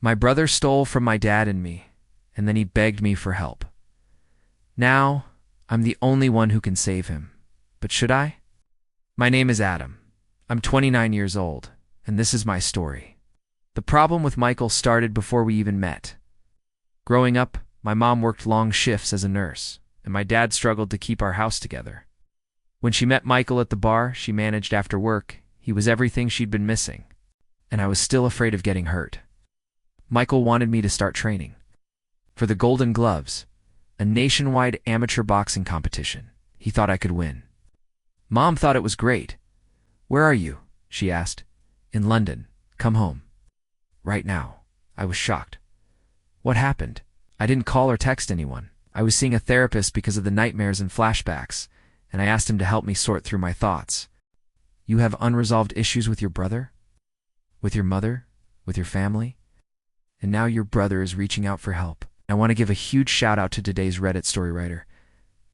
My brother stole from my dad and me, and then he begged me for help. Now, I'm the only one who can save him. But should I? My name is Adam. I'm 29 years old, and this is my story. The problem with Michael started before we even met. Growing up, my mom worked long shifts as a nurse, and my dad struggled to keep our house together. When she met Michael at the bar she managed after work, he was everything she'd been missing, and I was still afraid of getting hurt. Michael wanted me to start training for the Golden Gloves, a nationwide amateur boxing competition. He thought I could win. Mom thought it was great. "Where are you?" she asked. "In London. Come home." "Right now." I was shocked. What happened? I didn't call or text anyone. I was seeing a therapist because of the nightmares and flashbacks, and I asked him to help me sort through my thoughts. "You have unresolved issues with your brother? With your mother? With your family? And now your brother is reaching out for help." I want to give a huge shout out to today's Reddit story writer.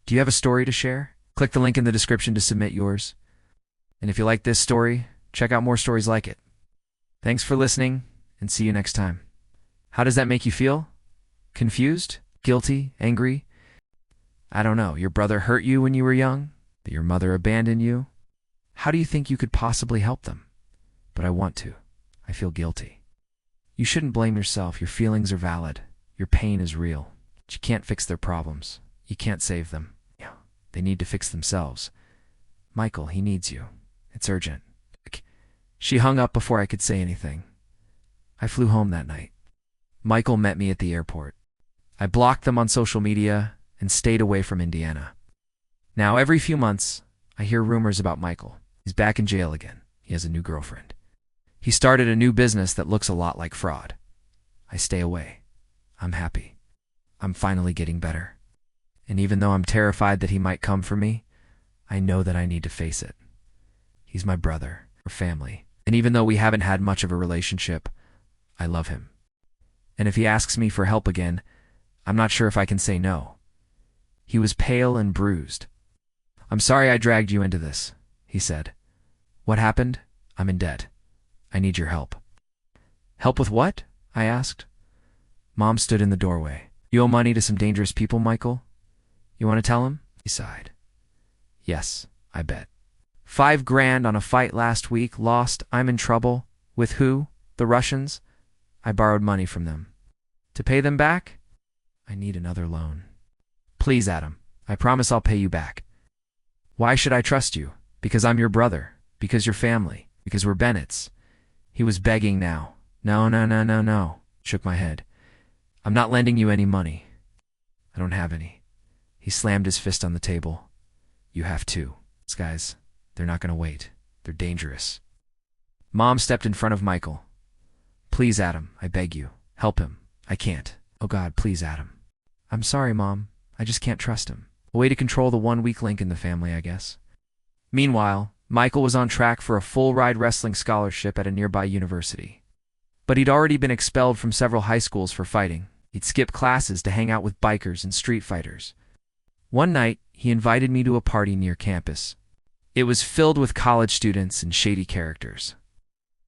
Do you have a story to share? Click the link in the description to submit yours. And if you like this story, check out more stories like it. Thanks for listening, and see you next time. How does that make you feel? Confused? Guilty? Angry? I don't know. Your brother hurt you when you were young? That your mother abandoned you? How do you think you could possibly help them? But I want to. I feel guilty. You shouldn't blame yourself. Your feelings are valid. Your pain is real. But you can't fix their problems. You can't save them. They need to fix themselves. Michael, he needs you. It's urgent. She hung up before I could say anything. I flew home that night. Michael met me at the airport. I blocked them on social media and stayed away from Indiana. Now, every few months, I hear rumors about Michael. He's back in jail again. He has a new girlfriend. He started a new business that looks a lot like fraud. I stay away. I'm happy. I'm finally getting better. And even though I'm terrified that he might come for me, I know that I need to face it. He's my brother, or family. And even though we haven't had much of a relationship, I love him. And if he asks me for help again, I'm not sure if I can say no. He was pale and bruised. "I'm sorry I dragged you into this," he said. "What happened? I'm in debt. I need your help." "Help with what?" I asked. Mom stood in the doorway. "You owe money to some dangerous people, Michael? You want to tell him?" He sighed. "Yes, I bet. $5,000 on a fight last week, lost. I'm in trouble. With who? The Russians? I borrowed money from them. To pay them back? I need another loan. Please, Adam, I promise I'll pay you back." "Why should I trust you?" "Because I'm your brother. Because you're family. Because we're Bennetts." He was begging now. No. Shook my head. "I'm not lending you any money. I don't have any." He slammed his fist on the table. "You have to. These guys, they're not going to wait. They're dangerous." Mom stepped in front of Michael. "Please, Adam, I beg you. Help him. I can't. Oh God, please, Adam." "I'm sorry, Mom. I just can't trust him." A way to control the one weak link in the family, I guess. Meanwhile, Michael was on track for a full-ride wrestling scholarship at a nearby university. But he'd already been expelled from several high schools for fighting. He'd skip classes to hang out with bikers and street fighters. One night, he invited me to a party near campus. It was filled with college students and shady characters.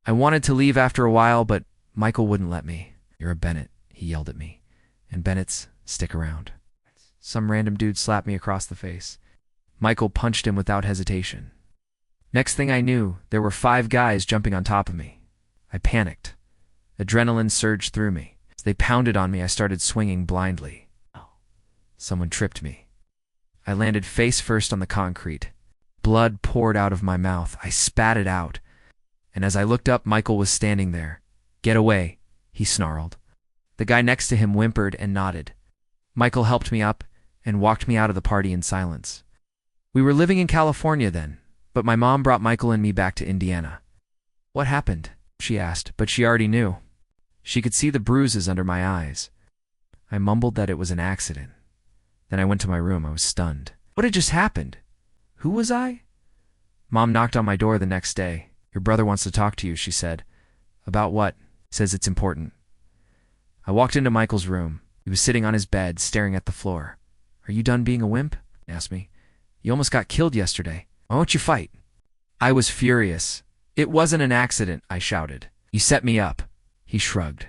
I wanted to leave after a while, but Michael wouldn't let me. "You're a Bennett," he yelled at me. "And Bennetts stick around." Some random dude slapped me across the face. Michael punched him without hesitation. Next thing I knew, there were 5 guys jumping on top of me. I panicked. Adrenaline surged through me. As they pounded on me, I started swinging blindly. Someone tripped me. I landed face first on the concrete. Blood poured out of my mouth. I spat it out. And as I looked up, Michael was standing there. "Get away," he snarled. The guy next to him whimpered and nodded. Michael helped me up and walked me out of the party in silence. We were living in California then, but my mom brought Michael and me back to Indiana. "What happened?" she asked, but she already knew. She could see the bruises under my eyes. I mumbled that it was an accident. Then I went to my room. I was stunned. What had just happened? Who was I? Mom knocked on my door the next day. "Your brother wants to talk to you," she said. "About what?" "Says it's important." I walked into Michael's room. He was sitting on his bed, staring at the floor. "Are you done being a wimp?" he asked me. "You almost got killed yesterday. Why won't you fight?" I was furious. "It wasn't an accident," I shouted. "You set me up." He shrugged.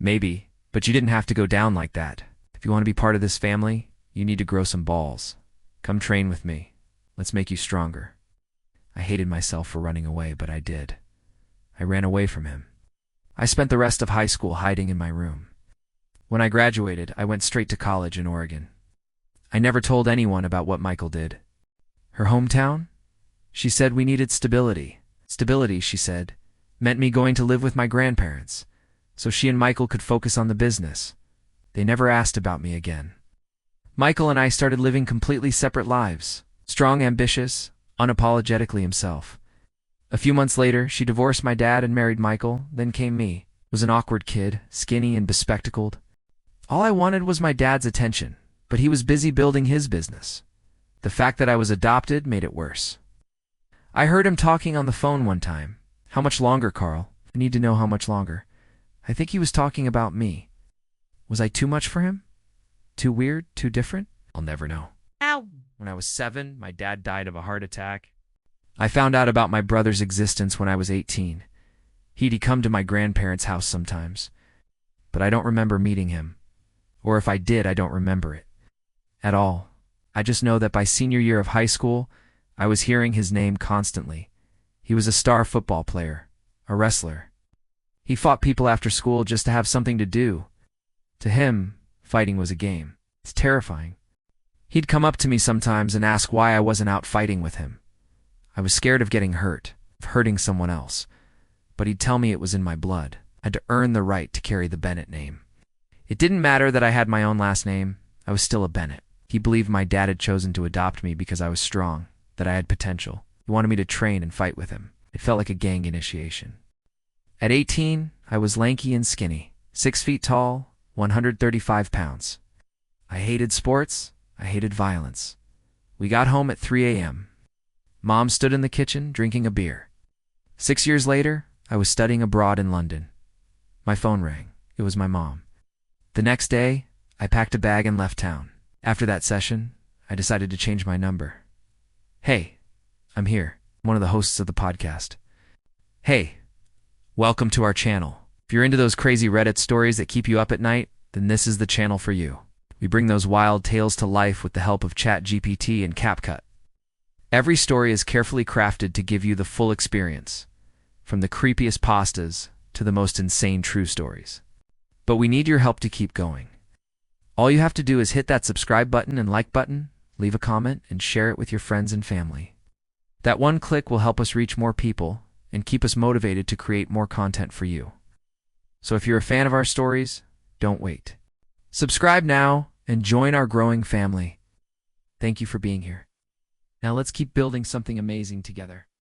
Maybe, but you didn't have to go down like that. If you want to be part of this family, you need to grow some balls. Come train with me. Let's make you stronger. I hated myself for running away, but I did. I ran away from him. I spent the rest of high school hiding in my room. When I graduated, I went straight to college in Oregon. I never told anyone about what Michael did. Her hometown? She said we needed stability. Stability, she said, meant me going to live with my grandparents, so she and Michael could focus on the business. They never asked about me again. Michael and I started living completely separate lives. Strong, ambitious, unapologetically himself. A few months later, she divorced my dad and married Michael, then came me. Was an awkward kid, skinny and bespectacled. All I wanted was my dad's attention, but he was busy building his business. The fact that I was adopted made it worse. I heard him talking on the phone one time. How much longer, Carl? I need to know how much longer. I think he was talking about me. Was I too much for him? Too weird? Too different? I'll never know. Ow! When I was 7, my dad died of a heart attack. I found out about my brother's existence when I was 18. He'd come to my grandparents' house sometimes, but I don't remember meeting him. Or if I did, I don't remember it at all. I just know that by senior year of high school, I was hearing his name constantly. He was a star football player, a wrestler. He fought people after school just to have something to do. To him, fighting was a game. It's terrifying. He'd come up to me sometimes and ask why I wasn't out fighting with him. I was scared of getting hurt, of hurting someone else. But he'd tell me it was in my blood. I had to earn the right to carry the Bennett name. It didn't matter that I had my own last name. I was still a Bennett. He believed my dad had chosen to adopt me because I was strong, that I had potential. He wanted me to train and fight with him. It felt like a gang initiation. At 18, I was lanky and skinny, 6 feet tall, 135 pounds. I hated sports. I hated violence. We got home at 3 a.m. Mom stood in the kitchen drinking a beer. 6 years later, I was studying abroad in London. My phone rang. It was my mom. The next day, I packed a bag and left town. After that session, I decided to change my number. Hey, I'm here, one of the hosts of the podcast. Hey, welcome to our channel. If you're into those crazy Reddit stories that keep you up at night, then this is the channel for you. We bring those wild tales to life with the help of ChatGPT and CapCut. Every story is carefully crafted to give you the full experience, from the creepiest pastas to the most insane true stories. But we need your help to keep going. All you have to do is hit that subscribe button and like button, leave a comment, and share it with your friends and family. That one click will help us reach more people and keep us motivated to create more content for you. So if you're a fan of our stories, don't wait. Subscribe now and join our growing family. Thank you for being here. Now let's keep building something amazing together.